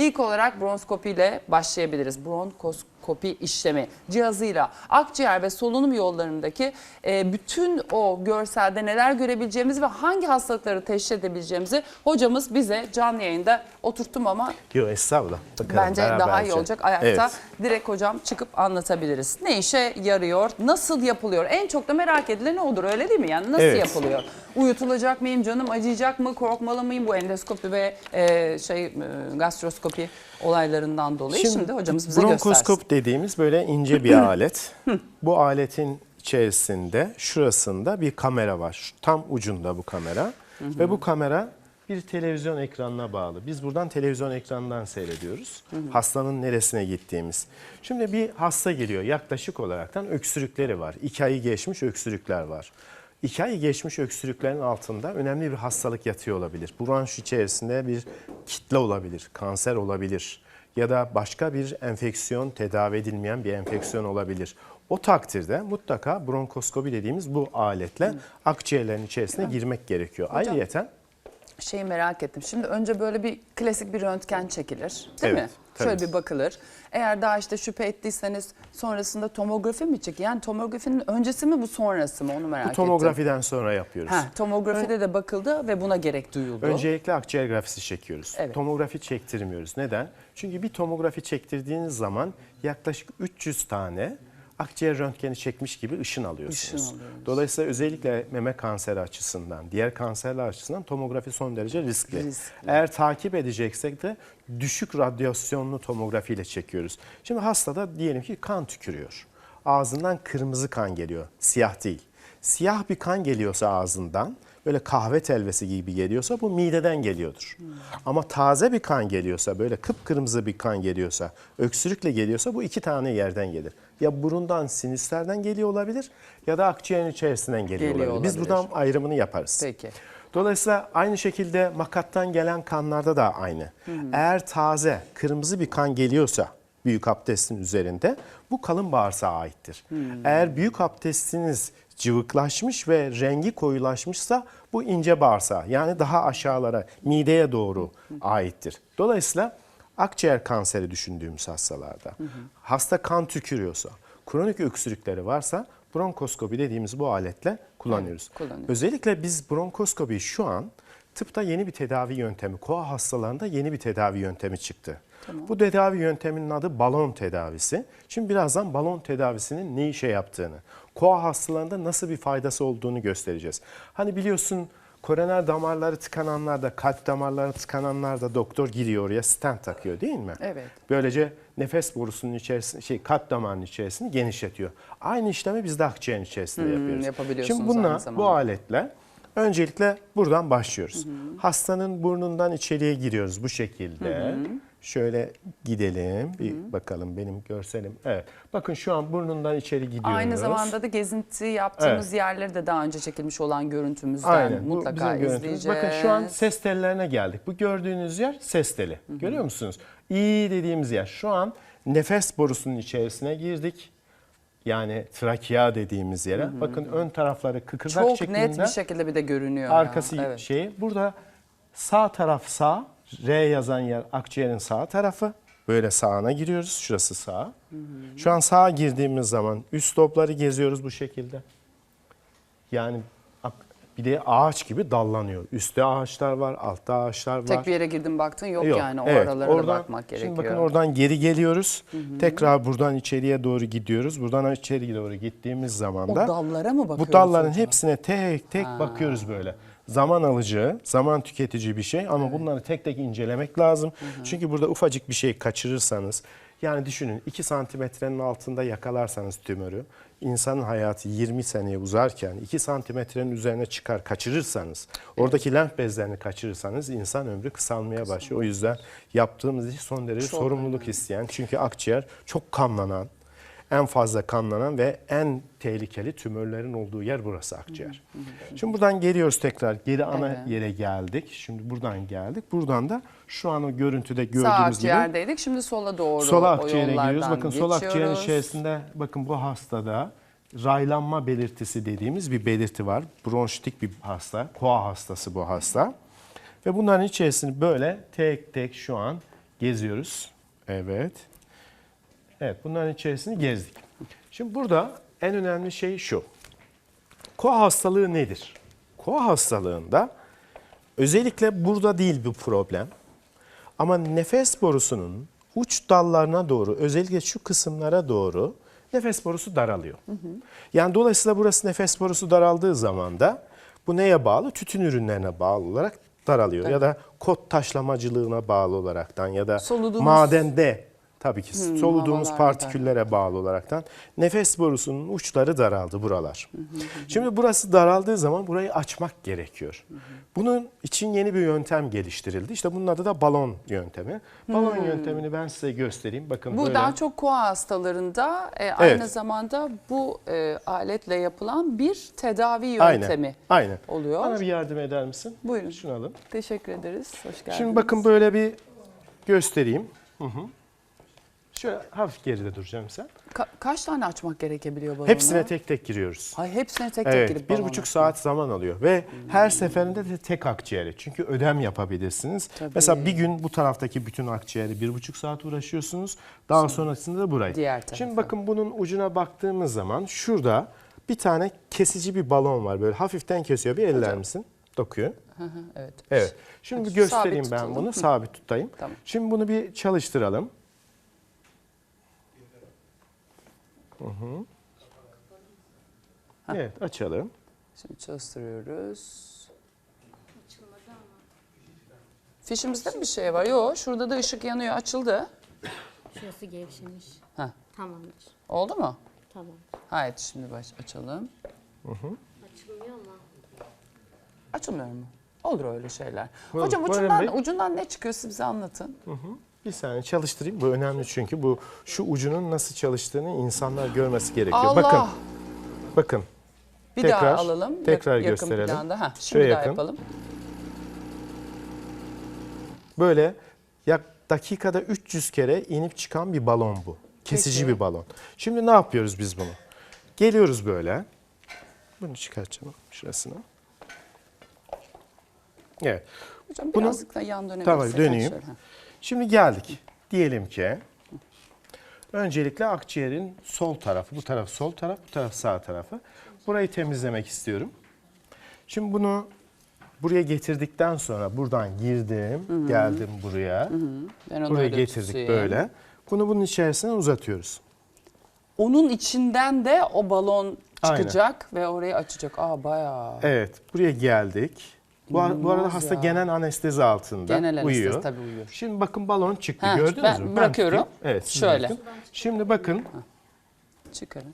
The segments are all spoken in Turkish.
İlk olarak bronkoskopi ile başlayabiliriz. Bronkoskopi işlemi cihazıyla akciğer ve solunum yollarındaki bütün o görselde neler görebileceğimizi ve hangi hastalıkları teşhis edebileceğimizi hocamız bize canlı yayında oturttum ama yok estağfurullah. Bakalım, bence daha iyi olacak. Ayakta evet. direkt hocam çıkıp anlatabiliriz. Ne işe yarıyor? Nasıl yapılıyor? En çok da merak edilen ne olur, öyle değil mi? Yani nasıl Evet. yapılıyor? Uyutulacak mıyım canım? Acıyacak mı? Korkmalı mıyım? Bu endoskopi ve gastroskopi olaylarından dolayı. Şimdi hocamız bize göstersin. Bronkoskop dediğimiz böyle ince bir alet. Bu aletin içerisinde şurasında bir kamera var. Tam ucunda bu kamera. Ve bu kamera bir televizyon ekranına bağlı. Biz buradan televizyon ekranından seyrediyoruz. Hastanın neresine gittiğimiz. Şimdi bir hasta geliyor. Yaklaşık olaraktan öksürükleri var. 2 ayı geçmiş öksürükler var. 2 ayı geçmiş öksürüklerin altında önemli bir hastalık yatıyor olabilir. Branş içerisinde bir kitle olabilir, kanser olabilir ya da başka bir enfeksiyon, tedavi edilmeyen bir enfeksiyon olabilir. O takdirde mutlaka bronkoskopi dediğimiz bu aletle akciğerlerin içerisine girmek gerekiyor. Ayrıyeten Şeyi merak ettim. Şimdi önce böyle bir klasik bir röntgen çekilir, değil mi? tabii. Şöyle bir bakılır. Eğer daha işte şüphe ettiyseniz sonrasında tomografi mi çekilir? Yani tomografinin öncesi mi bu sonrası mı, onu merak ettim. bu tomografiden sonra yapıyoruz. Tomografide de bakıldı ve buna gerek duyuldu. Öncelikle akciğer grafisi çekiyoruz. Evet. Tomografi çektirmiyoruz. Neden? Çünkü bir tomografi çektirdiğiniz zaman yaklaşık 300 tane akciğer röntgeni çekmiş gibi ışın alıyorsunuz. Dolayısıyla özellikle meme kanseri açısından, diğer kanserler açısından tomografi son derece riskli. Eğer takip edeceksek de düşük radyasyonlu tomografi ile çekiyoruz. Şimdi hastada diyelim ki kan tükürüyor. Ağzından kırmızı kan geliyor, siyah değil. Siyah bir kan geliyorsa ağzından, böyle kahve telvesi gibi geliyorsa bu mideden geliyordur. Ama taze bir kan geliyorsa, böyle kıpkırmızı bir kan geliyorsa, öksürükle geliyorsa bu 2 tane yerden gelir. Ya burundan, sinüslerden geliyor olabilir ya da akciğerin içerisinden geliyor olabilir. Biz buradan ayrımını yaparız. Peki. Dolayısıyla aynı şekilde makattan gelen kanlarda da aynı. Eğer taze, kırmızı bir kan geliyorsa büyük abdestin üzerinde bu kalın bağırsağa aittir. Eğer büyük abdestiniz cıvıklaşmış ve rengi koyulaşmışsa bu ince bağırsağa, yani daha aşağılara, mideye doğru aittir. Dolayısıyla akciğer kanseri düşündüğümüz hastalarda, hasta kan tükürüyorsa, kronik öksürükleri varsa bronkoskopi dediğimiz bu aletle kullanıyoruz. Özellikle biz bronkoskopi şu an tıpta yeni bir tedavi yöntemi, koa hastalarında yeni bir tedavi yöntemi çıktı. Bu tedavi yönteminin adı balon tedavisi. Şimdi birazdan balon tedavisinin ne işe yaptığını, koa hastalarında nasıl bir faydası olduğunu göstereceğiz. Hani biliyorsun koroner damarları tıkananlarda, kalp damarları tıkananlarda doktor giriyor oraya, stent takıyor değil mi? Evet. Böylece nefes borusunun içerisinde, kalp damarının içerisini genişletiyor. Aynı işlemi biz de akciğerin içerisinde yapıyoruz. Yapabiliyorsunuz Şimdi aynı zamanda. bu aletle öncelikle buradan başlıyoruz. Hastanın burnundan içeriye giriyoruz bu şekilde. Şöyle gidelim, bir bakalım benim görselim. Evet, bakın şu an burnundan içeri gidiyoruz. Aynı zamanda da gezinti yaptığımız yerleri de daha önce çekilmiş olan görüntümüzden mutlaka izleyeceğiz. Bakın şu an ses tellerine geldik. Bu gördüğünüz yer ses teli. Görüyor musunuz? İyi dediğimiz yer. Şu an nefes borusunun içerisine girdik. Yani trakea dediğimiz yere. Bakın ön tarafları kıkırdak çok şeklinde. net bir şekilde bir de görünüyor. Arkası Evet. Burada sağ taraf sağ. R yazan yer akciğerin sağ tarafı. Böyle sağına giriyoruz. Şurası sağ. Şu an sağa girdiğimiz zaman üst lobları geziyoruz bu şekilde. Yani bir de ağaç gibi dallanıyor. Üstte ağaçlar var, altta ağaçlar var. Tek bir yere girdin baktın yok yani o aralara da bakmak gerekiyor. Şimdi bakın oradan geri geliyoruz. Tekrar buradan içeriye doğru gidiyoruz. Buradan içeriye doğru gittiğimiz zaman da o dallara mı bakıyoruz? bu dalların hocam? hepsine tek tek bakıyoruz böyle. Zaman alıcı, zaman tüketici bir şey ama bunları tek tek incelemek lazım. Çünkü burada ufacık bir şey kaçırırsanız, yani düşünün 2 santimetrenin altında yakalarsanız tümörü, insanın hayatı 20 seneye uzarken 2 santimetrenin üzerine çıkar kaçırırsanız, oradaki lenf bezlerini kaçırırsanız insan ömrü kısalmaya başlıyor. O yüzden yaptığımız iş son derece sorumluluk isteyen. Çünkü akciğer çok kanlanan, en fazla kanlanan ve en tehlikeli tümörlerin olduğu yer burası akciğer. Şimdi buradan geliyoruz tekrar. Geri ana yere geldik. Şimdi buradan geldik. Buradan da şu an o görüntüde gördüğümüz sağ gibi akciğerdeydik. Şimdi sola doğru sol o akciğere yollardan giriyoruz. Bakın sol akciğerin geçiyoruz. içerisinde bakın bu hastada raylanma belirtisi dediğimiz bir belirti var. Bronşitik bir hasta. Koa hastası bu hasta. Ve bunların içerisini böyle tek tek şu an geziyoruz. Evet. Evet, bunların içerisini gezdik. Şimdi burada en önemli şey şu. KOA hastalığı nedir? KOA hastalığında özellikle burada değil bu problem. Ama nefes borusunun uç dallarına doğru, özellikle şu kısımlara doğru nefes borusu daralıyor. Yani dolayısıyla burası nefes borusu daraldığı zaman da bu neye bağlı? Tütün ürünlerine bağlı olarak daralıyor. Evet. Ya da kot taşlamacılığına bağlı olaraktan ya da Soluduğumuz- madende tabii ki soluduğumuz havalarda. partiküllere bağlı olaraktan nefes borusunun uçları daraldı buralar. Şimdi burası daraldığı zaman burayı açmak gerekiyor. Bunun için yeni bir yöntem geliştirildi. İşte bunun adı da balon yöntemi. Balon yöntemini ben size göstereyim. Bakın Bu böyle. daha çok KOA hastalarında aynı zamanda bu aletle yapılan bir tedavi yöntemi Aynen. oluyor. Bana bir yardım eder misin? Buyurun. Şunu alın. Teşekkür ederiz. Hoş geldiniz. Şimdi bakın böyle bir göstereyim. Şöyle hafif geride duracağım sen. Kaç tane açmak gerekebiliyor balonu? Hepsine tek tek giriyoruz. Ay, hepsine tek tek Evet, girip 1,5 saat zaman alıyor ve her seferinde de tek akciğeri. Çünkü ödem yapabilirsiniz. Tabii. Mesela bir gün bu taraftaki bütün akciğeri 1,5 saat uğraşıyorsunuz. Daha sonrasında da burayı. Diğer tarafa. Şimdi bakın bunun ucuna baktığımız zaman şurada bir tane kesici bir balon var. Böyle hafiften kesiyor. Bir eller misin? Dokuyor. Evet. Evet. Şimdi bir Sabit göstereyim ben tutalım. bunu. Sabit tutayım. Tamam. Şimdi bunu bir çalıştıralım. Evet, açalım. Şimdi çalıştırıyoruz. Fişimizde mi bir şey var? Yok. Şurada da ışık yanıyor. Açıldı. Şurası gevşemiş. Heh. Tamamdır. Oldu mu? Tamam. Hayır, şimdi açalım. Açılmıyor ama. Açılmıyor mu? Olur öyle şeyler. Buyurun, Hocam buyurun Bey. ucundan ne çıkıyor, siz bize anlatın. Bir saniye çalıştırayım. Bu önemli çünkü bu şu ucunun nasıl çalıştığını insanlar görmesi gerekiyor. Allah! Bakın. Bir Tekrar, daha alalım. tekrar yakın gösterelim. planda. Şimdi Şuraya daha yakın. yapalım. Böyle dakikada 300 kere inip çıkan bir balon bu. Kesici Peki. bir balon. Şimdi ne yapıyoruz biz bunu? Geliyoruz böyle. Bunu çıkartacağım şurasına. Evet. Hocam Bunu- birazcık da yan dönebilirsek. Tamam, döneyim. Şöyle, heh. Şimdi geldik. Diyelim ki öncelikle akciğerin sol tarafı, bu taraf sol taraf, bu taraf sağ tarafı. Burayı temizlemek istiyorum. Şimdi bunu buraya getirdikten sonra buradan girdim, geldim buraya. Ben onu Buraya öyle getirdik tutayım. böyle. Bunu bunun içerisine uzatıyoruz. Onun içinden de o balon Aynen. çıkacak ve orayı açacak. Bayağı. Evet, buraya geldik. Bu arada İnanılmaz hasta ya. genel anestezi altında Genel anestezi uyuyor. tabii uyuyor. Şimdi bakın balon çıktı. Ha, Gördünüz ben mü? bırakıyorum. tutayım. Evet, siz Şöyle. bırakın. Şimdi bakın. Çıkarın.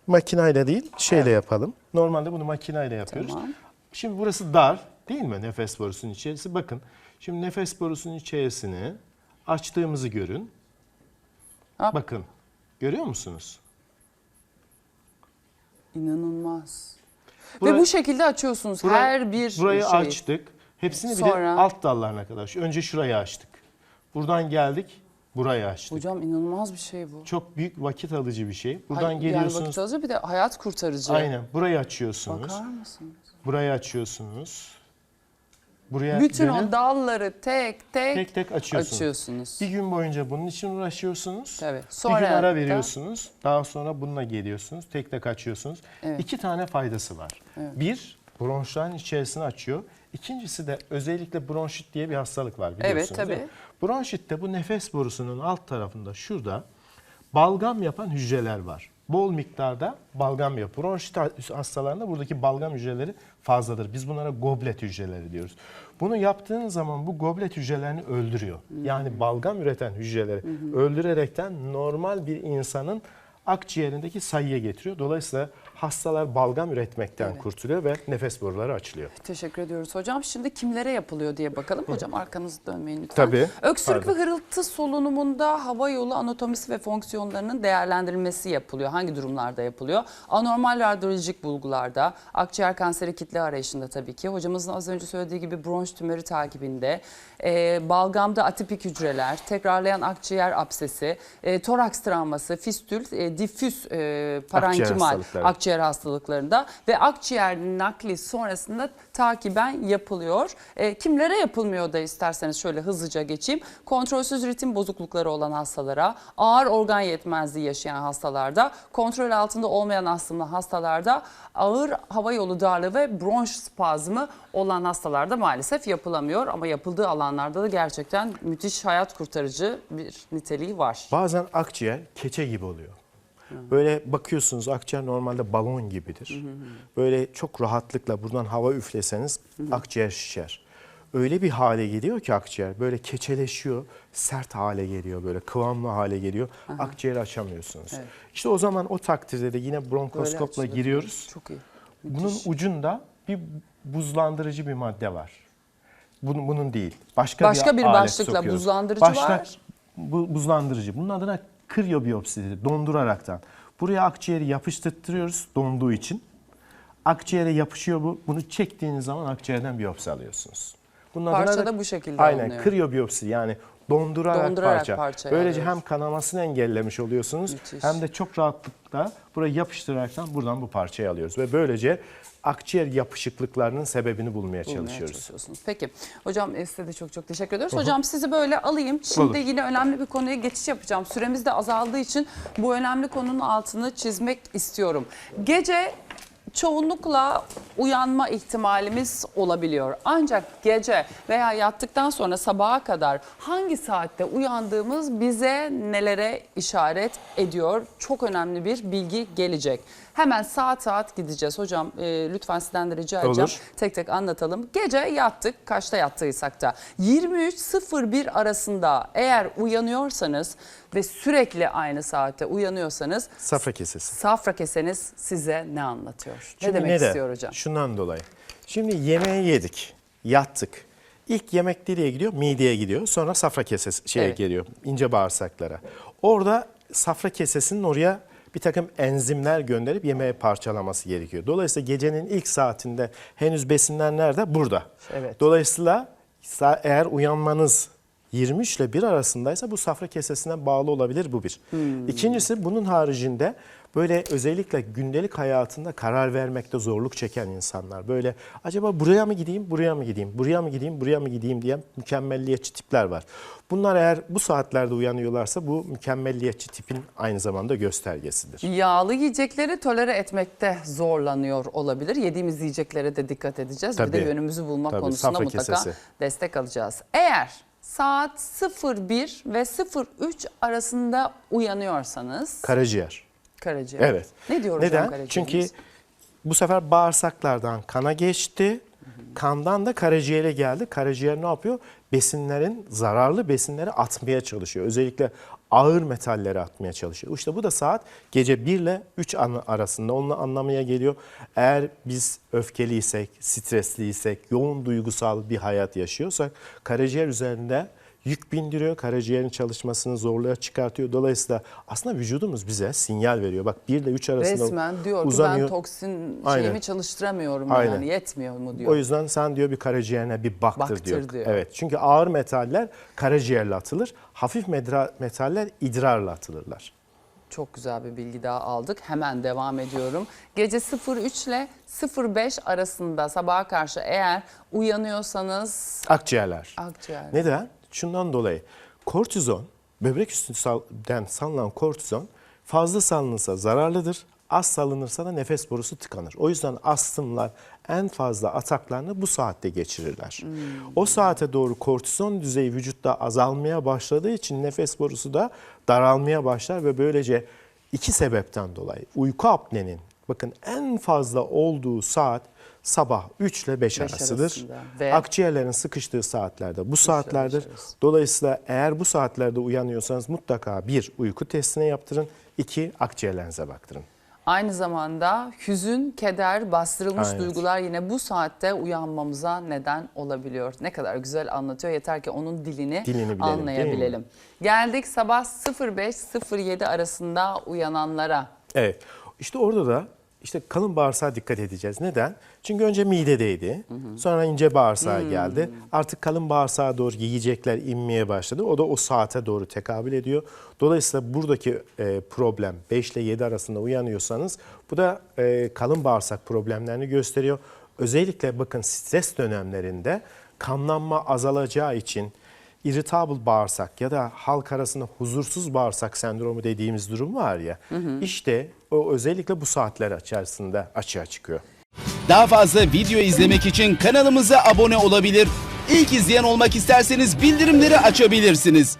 Makinayla değil, şeyle yapalım. Normalde bunu makinayla yapıyoruz. Tamam. Şimdi burası dar değil mi nefes borusunun içerisi? Bakın. Şimdi nefes borusunun içerisini açtığımızı görün. Hop. Bakın. Görüyor musunuz? İnanılmaz. Bura- Ve bu şekilde açıyorsunuz her bir Burayı şeyi. açtık. Hepsini bir de Sonra- alt dallarına kadar. Önce şurayı açtık. Buradan geldik. Burayı açtık. Hocam inanılmaz bir şey bu. Çok büyük vakit alıcı bir şey. Buradan Yani geliyorsunuz. vakit alıcı, bir de hayat kurtarıcı. Aynen. Burayı açıyorsunuz. Bakar mısınız? Burayı açıyorsunuz. Buraya Bütün dönüp o dalları tek tek tek açıyorsunuz. açıyorsunuz. Bir gün boyunca bunun için uğraşıyorsunuz. Tabii. Bir Sonra gün ara da- veriyorsunuz. Daha sonra bununla geliyorsunuz. Tek tek açıyorsunuz. Evet. 2 tane faydası var. Bir, bronşların içerisini açıyor. İkincisi de özellikle bronşit diye bir hastalık var biliyorsunuz. Evet, tabii. değil mi? Bronşitte bu nefes borusunun alt tarafında şurada balgam yapan hücreler var. Bol miktarda balgam yapıyor. Bronşit hastalarında buradaki balgam hücreleri fazladır. Biz bunlara goblet hücreleri diyoruz. Bunu yaptığın zaman bu goblet hücrelerini öldürüyor. Yani balgam üreten hücreleri öldürerekten normal bir insanın akciğerindeki sayıya getiriyor. Dolayısıyla hastalar balgam üretmekten kurtuluyor ve nefes boruları açılıyor. Teşekkür ediyoruz hocam. Şimdi kimlere yapılıyor diye bakalım. Hocam arkanızı dönmeyin lütfen. Tabii. Öksürük Pardon. ve hırıltı solunumunda hava yolu anatomisi ve fonksiyonlarının değerlendirilmesi yapılıyor. Hangi durumlarda yapılıyor? Anormal radyolojik bulgularda, akciğer kanseri kitle arayışında tabii ki. Hocamızın az önce söylediği gibi bronş tümörü takibinde, balgamda atipik hücreler, tekrarlayan akciğer absesi, toraks travması, fistül, difüz parenkimal hastalıkları. akciğer hastalıklarında ve akciğer nakli sonrasında takiben yapılıyor. Kimlere yapılmıyor da isterseniz şöyle hızlıca geçeyim. Kontrolsüz ritim bozuklukları olan hastalara, ağır organ yetmezliği yaşayan hastalarda, kontrol altında olmayan astımlı hastalarda, ağır hava yolu darlığı ve bronş spazmı olan hastalarda maalesef yapılamıyor. Ama yapıldığı alanlarda da gerçekten müthiş hayat kurtarıcı bir niteliği var. Bazen akciğer keçe gibi oluyor. Böyle bakıyorsunuz akciğer normalde balon gibidir. Böyle çok rahatlıkla buradan hava üfleseniz akciğer şişer. Öyle bir hale geliyor ki akciğer böyle keçeleşiyor, sert hale geliyor, böyle kıvamlı hale geliyor. Akciğeri açamıyorsunuz. Evet. İşte o zaman o takdirde de yine bronkoskopla Böyle giriyoruz. Çok iyi. Bunun Müthiş. ucunda bir buzlandırıcı bir madde var. Bunun değil. Başka bir alet başlıkla sokuyoruz. buzlandırıcı var. Buzlandırıcı. Bunun adına kriyobiyopsi, donduraraktan. Buraya akciğeri yapıştırtıyoruz donduğu için. Akciğere yapışıyor bu. Bunu çektiğiniz zaman akciğerden biyopsi alıyorsunuz. Bunun adına Parça da bu şekilde aynen, alınıyor. kriyobiyopsi yani dondurarak parçayı Böylece alıyoruz. hem kanamasını engellemiş oluyorsunuz Müthiş. hem de çok rahatlıkla buraya yapıştıraraktan buradan bu parçayı alıyoruz. Ve böylece akciğer yapışıklıklarının sebebini bulmaya çalışıyoruz. Çalışıyorsunuz. Peki hocam size de çok teşekkür ediyoruz. Hocam sizi böyle alayım. Şimdi Olur. yine önemli bir konuya geçiş yapacağım. Süremiz de azaldığı için bu önemli konunun altını çizmek istiyorum. Gece çoğunlukla uyanma ihtimalimiz olabiliyor. Ancak gece veya yattıktan sonra sabaha kadar hangi saatte uyandığımız bize nelere işaret ediyor? Çok önemli bir bilgi gelecek. Hemen saat gideceğiz. Hocam lütfen sizden de rica edeceğim. Olur. Tek tek anlatalım. Gece yattık, kaçta yattıysak da 23.01 arasında eğer uyanıyorsanız ve sürekli aynı saatte uyanıyorsanız Safra kesesi. safra keseniz size ne anlatıyor? Çünkü ne demek neden? istiyor hocam? Şundan dolayı. Şimdi yemeği yedik, yattık. İlk yemek nereye gidiyor? Mideye gidiyor. Sonra safra kesesi Evet. geliyor, ince bağırsaklara. Orada safra kesesinin oraya bir takım enzimler gönderip yemeği parçalaması gerekiyor. Dolayısıyla gecenin ilk saatinde henüz besinler nerede? Burada. Evet. Dolayısıyla eğer uyanmanız 23 ile 1 arasındaysa bu safra kesesine bağlı olabilir, bu bir. İkincisi bunun haricinde böyle özellikle gündelik hayatında karar vermekte zorluk çeken insanlar. Böyle acaba buraya mı gideyim, buraya mı gideyim, buraya mı gideyim, buraya mı gideyim diyen mükemmelliyetçi tipler var. Bunlar eğer bu saatlerde uyanıyorlarsa bu mükemmelliyetçi tipin aynı zamanda göstergesidir. Yağlı yiyecekleri tolere etmekte zorlanıyor olabilir. Yediğimiz yiyeceklere de dikkat edeceğiz. Bir de Tabii. yönümüzü bulma Tabii, konusunda safra mutlaka kesesi. destek alacağız. Eğer saat 01 ve 03 arasında uyanıyorsanız Karaciğer. karaciğer. Evet. Ne diyor hocam Neden? karaciğerimiz? Çünkü bu sefer bağırsaklardan kana geçti. Kandan da karaciğere geldi. Karaciğer ne yapıyor? Zararlı besinleri atmaya çalışıyor. Özellikle ağır metalleri atmaya çalışıyor. İşte bu da saat gece 1 ile 3 arasında onunla anlamaya geliyor. Eğer biz öfkeliysek, stresliysek, yoğun duygusal bir hayat yaşıyorsak karaciğer üzerinde yük bindiriyor, karaciğerin çalışmasını zorluğa çıkartıyor. Dolayısıyla aslında vücudumuz bize sinyal veriyor. Bak 1 ile 3 arasında Resmen diyor uzanıyor. ki ben toksin Aynen. şeyimi çalıştıramıyorum Aynen. yani yetmiyor mu diyor. O yüzden sen diyor bir karaciğerine bir baktır, Baktır diyor. Evet. Çünkü ağır metaller karaciğerle atılır. Hafif metaller idrarla atılırlar. Çok güzel bir bilgi daha aldık. Hemen devam ediyorum. Gece 03 ile 05 arasında sabaha karşı eğer uyanıyorsanız Akciğerler. akciğer. Neden? Şundan dolayı. Kortizon, böbrek üstünden salınan kortizon fazla salınırsa zararlıdır. Az salınırsa da nefes borusu tıkanır. O yüzden astımlar en fazla ataklarını bu saatte geçirirler. O saate doğru kortizon düzeyi vücutta azalmaya başladığı için nefes borusu da daralmaya başlar ve böylece iki sebepten dolayı uyku apnenin bakın en fazla olduğu saat sabah 3 ile 5 arasıdır. arasında ve Akciğerlerin sıkıştığı saatlerde bu saatlerdir. arası. Dolayısıyla eğer bu saatlerde uyanıyorsanız mutlaka 1 uyku testine yaptırın, 2 akciğerlerinize baktırın. aynı zamanda hüzün, keder, bastırılmış Evet. duygular yine bu saatte uyanmamıza neden olabiliyor. Ne kadar güzel anlatıyor. Yeter ki onun dilini bilelim, anlayabilelim. Geldik sabah 05-07 arasında uyananlara. Evet. İşte orada da İşte kalın bağırsağa dikkat edeceğiz. Neden? Çünkü önce midedeydi. Sonra ince bağırsağa geldi. Artık kalın bağırsağa doğru yiyecekler inmeye başladı. O da o saate doğru tekabül ediyor. Dolayısıyla buradaki problem 5 ile 7 arasında uyanıyorsanız bu da kalın bağırsak problemlerini gösteriyor. Özellikle bakın stres dönemlerinde kanlanma azalacağı için irritable bağırsak ya da halk arasında huzursuz bağırsak sendromu dediğimiz durum var ya. İşte o özellikle bu saatler içerisinde açığa çıkıyor. Daha fazla video izlemek için kanalımıza abone olabilir. İlk izleyen olmak isterseniz bildirimleri açabilirsiniz.